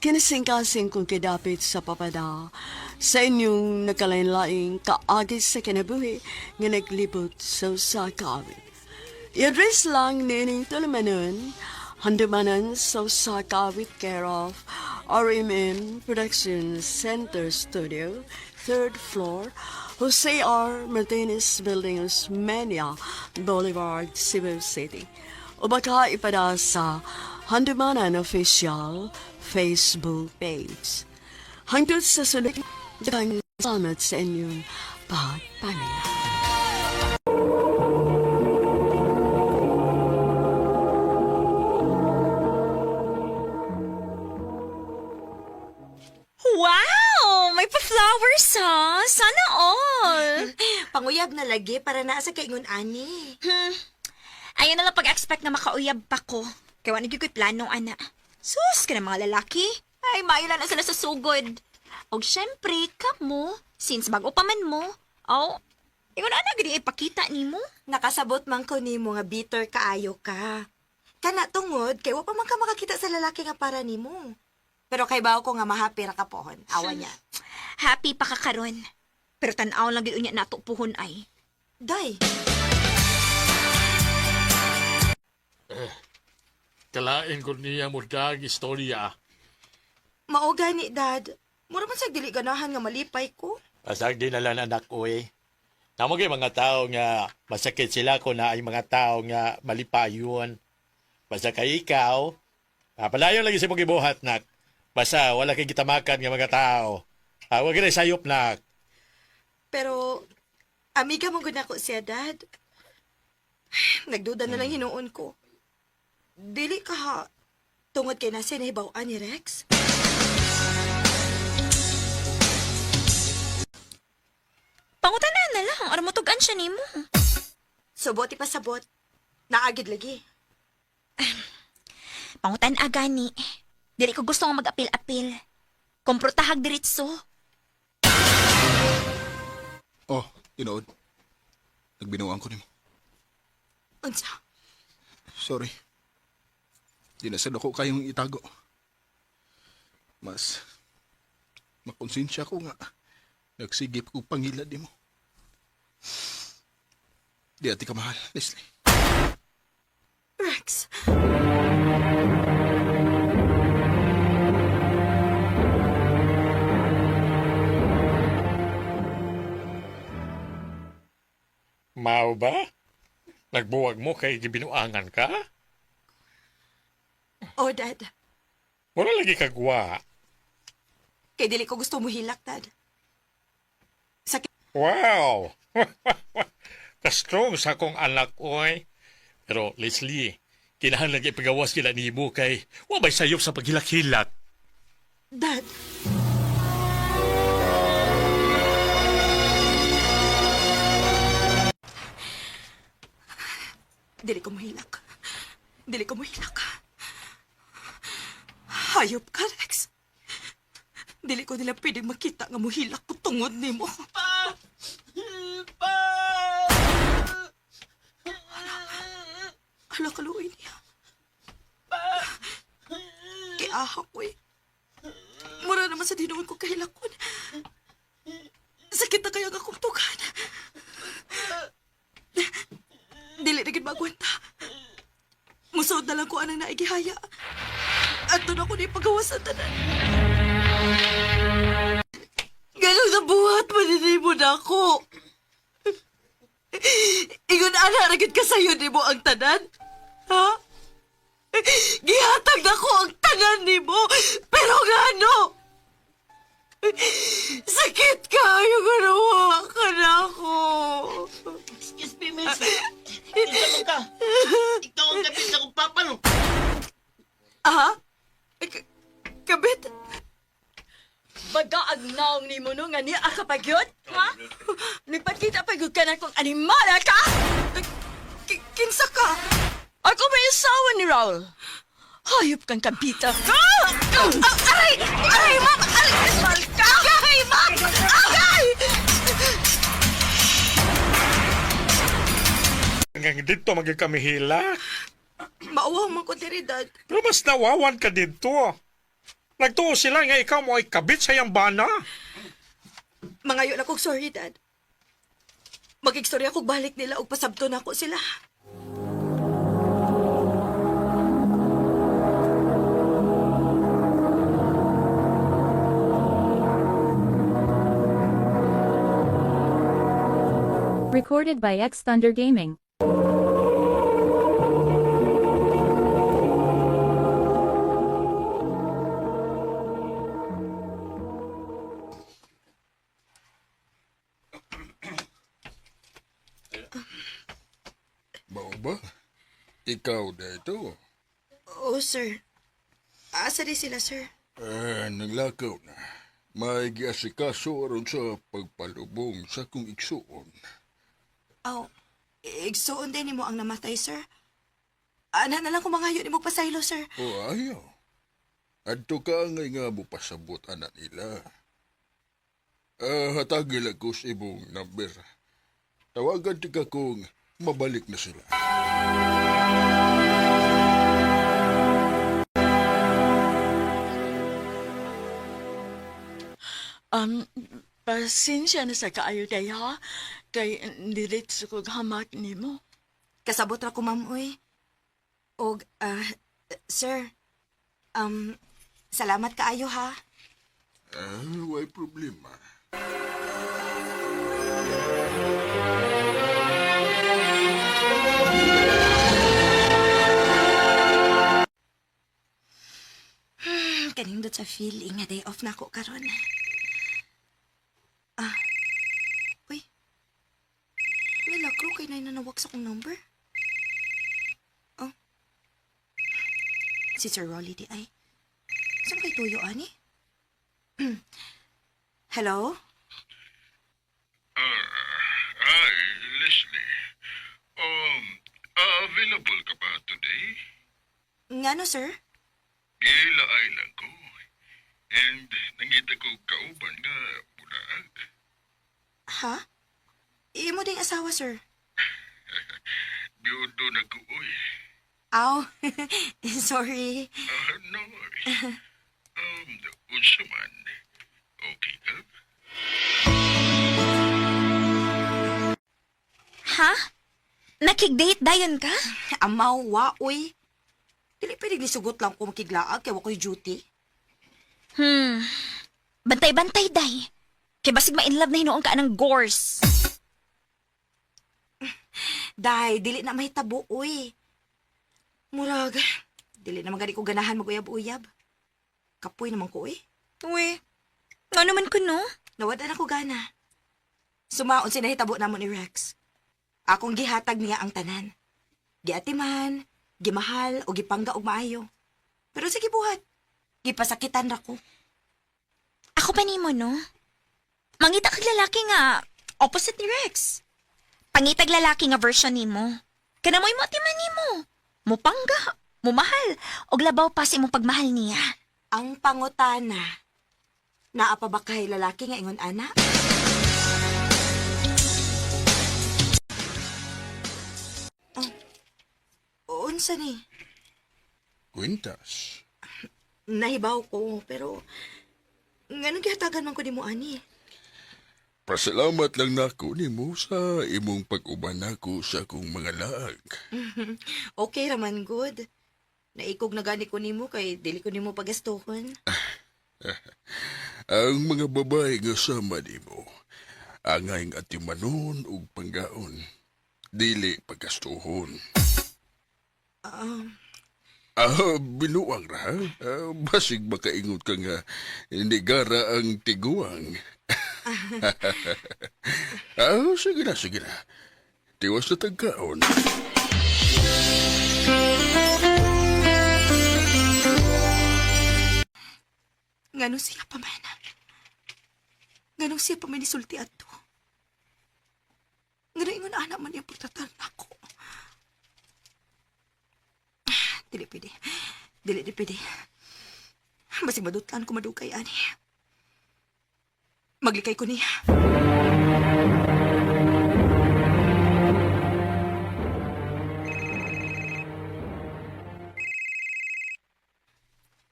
kinasingkasing kong kidapit sa papada sa inyong nagkalain-laing kaagi sa kinabuhi nga naglibot sa usakawit. I-address lang nining tulumanon Handamanan sa Osaka with care of RMN Production Center Studio, 3rd floor, Jose R. Martinez Building, Osmeña Boulevard, Cebu City. O baka ipada sa Handamanan Official Facebook page. Hangtod sa sulit, dagang salamat sa inyong pagpaminaw. Wow! May pa-flowers ha! Sana all! Panguyab na lagi para naa sa kaingon ani. Ayun na lang pag-expect na makauyab pa ko. Kaya wala ko'y planong, ana. Sus, ka na mga lalaki. Ay, mailan na sila sa sugod. O syempre, kamo, since bago pa man mo, ikaw na gini ipakita ni mo. Nakasabot man ko nimo nga bitter kaayo ka. Kana tungod kay wa pa man ka makakita sa lalaki nga para nimo. Pero kay bawo ko nga mahapi ra ka pohon. Awa niya. Happy pa ka karon. Pero tanaw lang gid unya nato puhon ay. Day. Kalain ko niya mo dag istorya. Mao gani, Dad. Mura man sa dili ganahan nga malipay ko. Pasag din nalang anak ko eh. Namagay mga tao nga masakit sila ko na ay mga tao nga malipayon. Basta kay ikaw, palayon lagi sa mong ibuhat, nak. Basta wala kay kitamakan nga mga tao. Huwag na sayop, nak. Pero amiga man gud ako siya, Dad. Nagduda na lang hinuon ko. Dili ka ha. Tungod kay nasa nahibaw-an ni Rex. Pangutanan na lang, aram mo tugan siya ni mo. Subot ipasabot. Naagid lagi. Pangutan agani. Dili ko gusto nga mag-apil-apil. Komprotahag diritso. Oh, tinood. Nagbinuang ko nimo. Unsa? Sorry. Di na sad ako kayong itago. Mas makonsensya ko nga nagsigip ko pangilad mo. Di ati ka mahal, Leslie. Rex. Mao ba? Nagbuwag mo kay gibinuangan ka? Oh, Dad. Wala lagi kagwa. Kay dili ko gusto mo hilak, Dad. Sakit. Wow! Kastrong sa akong anak, oy. Pero, Leslie, kinahanglan lagi pagawas kila ni mo kay wabay sayop sa paghilak-hilak. Dad. Dili ko mahilak. Dili ko mahilak. Hayop ka, Rex. Dili ko nila pwedeng makita nga muhilak ko tungod ni mo. Hala kaluoy niya. Kiahak ko eh. Mura naman sa dinuon ko kahilakon. Sakit na kayo ang akong tugan. Dili na gid magwanta. Musod na lang ko anang naigihaya. At doon ako na ipagawas ang tanan. Ganun na buhat, maninibo na ako. Ingon ana ragid ka sayo ni mo ang tanan? Ha? Gihatag na ko ang tanan ni mo. Pero ngano? Sakit kayo ganawa ka na ako. Excuse me, miss. Isa mo ka. Ikaw ang kapit sa kong papa, no? Ah? Kabit? Baga agnaong ni mo no nga niya akapagyod? Ha? Nagpakita pa ka na kung animala ka? Kinsa ka? Ako ba yung sawa ni Raul? Hayop kang kabita ka! Aray! Aray, ma'am! Aray! Asal ka! Aray, ma'am! Aray! Hanggang dito maging kami hilak. Maawa man ko diri, Dad. Pero mas nawawan ka dito. Nagtuo sila nga ikaw mo ay kabit sa iyang bana. Mangayo na kong sorry, Dad. Mag-istorya kong balik nila o pasabto na ako sila. Recorded by X Thunder Gaming. Bao ba? Ikaw na ito. Oo, sir. Asa di sila, sir? Naglakaw na. May giasikaso aron sa pagpalubong sa kong igsuon. Aw, igsuon din mo ang namatay, sir. Ana na lang kung mga ni mo pasaylo, sir. O ayaw. Adto ka ngay nga mo pasabot anak nila. Hatagil ako sa imong number. Tawagan ti ka kung mabalik na sila. Pasensya na sa kaayo kaya, kay diretso ko hamak ni mo. Kasabot ra ko, ma'am, uy. Og, sir, salamat kaayo, ha? Way problema. Kanindot sa feeling nga day off na ako karon. Uy. May lakro kay na nanawag sa kong number. Oh. Si Sir Rolly di ay. Saan kay tuyo, ani? Hello? Hi, Leslie. Available ka ba today? Ngano, sir? Gilaay lang ko. And nangita ko kauban nga bulag. Ha? Imo ding asawa, sir? Biudo na ko, uy. Aw, sorry. No. Unsa man. Okay ka? Ha? Nakig-date dayon ka? Amaw, wa, uy. Dili pwede lisugot lang ko makiglaag kaya wako'y duty. Bantay-bantay, day. Kay basig ma-inlove na hinuon ka ng gors. Day, dili na mahitabo, uy. Murag, dili na magani ko ganahan mag-uyab-uyab. Kapoy naman ko, uy. Uy, nga naman ko, no? Nawada na ko gana. Sumaon sinahitabo namon ni Rex. Akong gihatag niya ang tanan. Giatiman, gimahal o gipangga og maayo. Pero sige buhat. Gipasakitan ra ko. Ako pa nimo, no? Mangita kag lalaki nga opposite ni Rex. Pangitag lalaki nga version nimo. Kana mo'y motiman nimo. Mupangga, mumahal, og labaw pa sa imong pagmahal niya. Ang pangutana, naa pa ba kay lalaki nga ingon ana? Oh, unsa ni? Quintas. Nahibaw ko, pero nganong gihatagan man ko nimo ani? Pasalamat lang nako nimo sa imong pag-uban nako sa akong mga laag. Okay raman good. Naikog na gani ko nimo kay dili ko nimo pagastuhon. Ang mga babae nga sama nimo, angay nga atimanon ug panggaon, dili pagastuhon. Binuang ra. Basig makaingot ka nga hindi gara ang tiguang. Sige na. Tiwas na tagkaon. Nganong siya pa man? Nganong siya pa man isulti ato? Nganong ingon anak man niya pagtatal ako? Dili pwede. Dili pwede. Basig madutlan ko madugay, ani. Maglikay ko niya.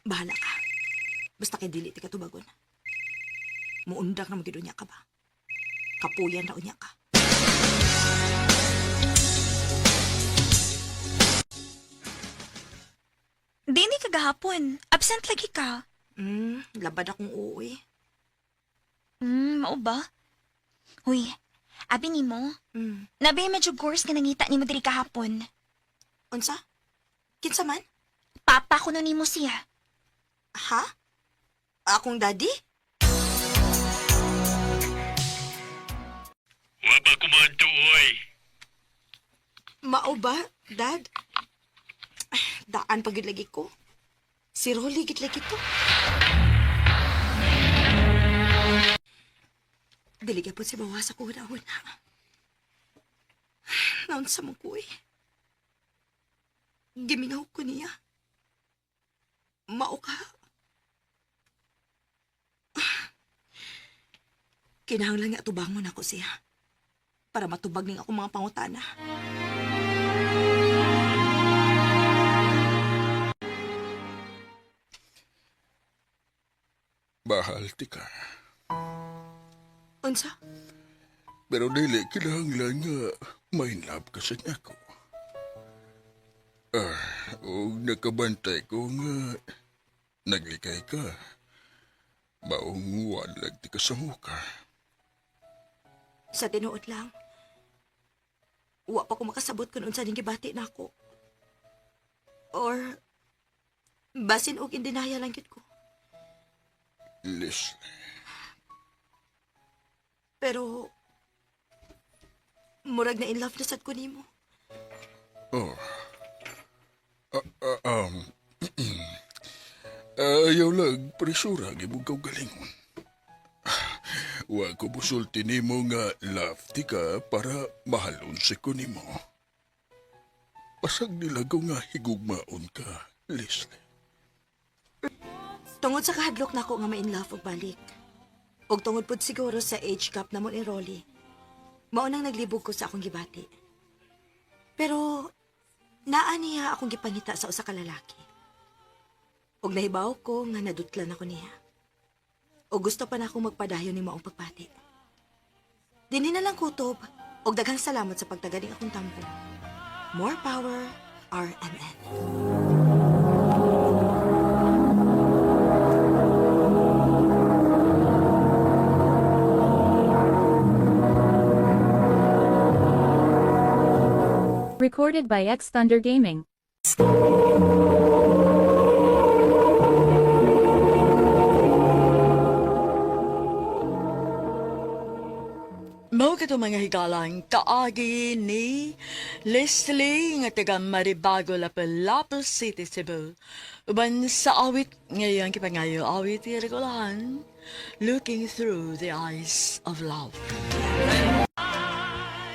Bahala ka. Basta kay dili ti katubagon. Muundak na magido niya ka ba? Kapuyan raw niya ka. Dini kagahapon. Absent lagi ka. Labad akong uuwi. Mao ba? Uy, Abi nimo, Hmm. nabay medyo course nga nangita nimo diri kahapon. Unsa? Kinsa man? Papa ko nimo siya. Ha? Akong daddy? Wa ba kumanto, oy? Mao ba, dad? Daan pagid lagi ko. Si Rolly gid lagi to. Dili gyapon si bawas ako una-una. Naon sa mong kuy. Gimingaw ko niya. Mao ka. Kinahanglan nga tubangon ako siya para matubag ning akong mga pangutana. Bahal ti ka. Unsa? Pero dili kinahanglan nga may love ka sa nako. O nakabantay ko nga naglikay ka. Maong walag ti ka sa muka. Sa tinuod lang. Wa pa ko makasabot kung unsa ning gibati nako. Or basin og indinaya lang gyud ko. Leslie, Pero murag na in love na sad ko nimo. oh. Ayaw lang, presura, gibugaw galingon. Wa ko busulti nimo nga love ti ka para mahalon si ko nimo. Pasag nilagaw nga higugmaon ka, Leslie. Tungod sa kahadlok nako nga ma-in love og balik. Og tungod pud siguro sa age gap namon ni Rolly. Mao nang naglibog ko sa akong gibati. Pero naa niya akong gipangita sa usa ka lalaki. Og nahibaw ko nga nadutlan ako niya. O gusto pa na akong magpadayon ni maong pagpati. Dini na lang kutob, og daghang salamat sa pagtagaling akong tampo. More power, RMN. Recorded by X Thunder Gaming. Mao kato mga higalang kaagi ni Leslie nga taga Maribago, Lapu-Lapu City, Cebu. Uban sa awit ngayon kipangayo awit irregulahan, Looking Through the Eyes of Love.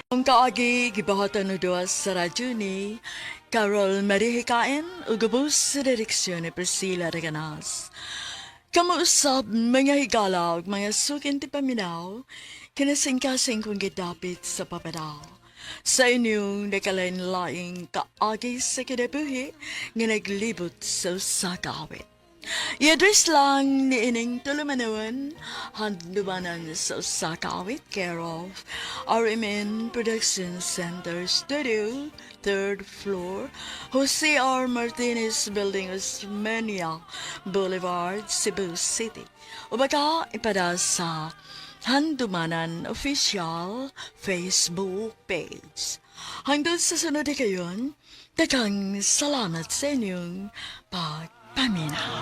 Ang kaagi gibahatan no duwas sa radyo ni Carol Marihikain ug gabos sa direksyon ni Priscilla Reganas. Kamuusap mga higala ug mga sukin ti paminaw, kinasing-kasing kong gidapit sa papadaw. Sa inyong nakalain-laing kaagi sa kinabuhi nga naglibot sa usakawit. I-address lang ni ining tulumanawan, handumanan sa usakawit, care of RMN Production Center Studio, 3rd floor, Jose R. Martinez Building, Osmeña Boulevard, Cebu City. O baka ipada sa Handumanan Official Facebook page. Hanggang sa sunod na kayon, daghang salamat sa inyong pagpaminaw.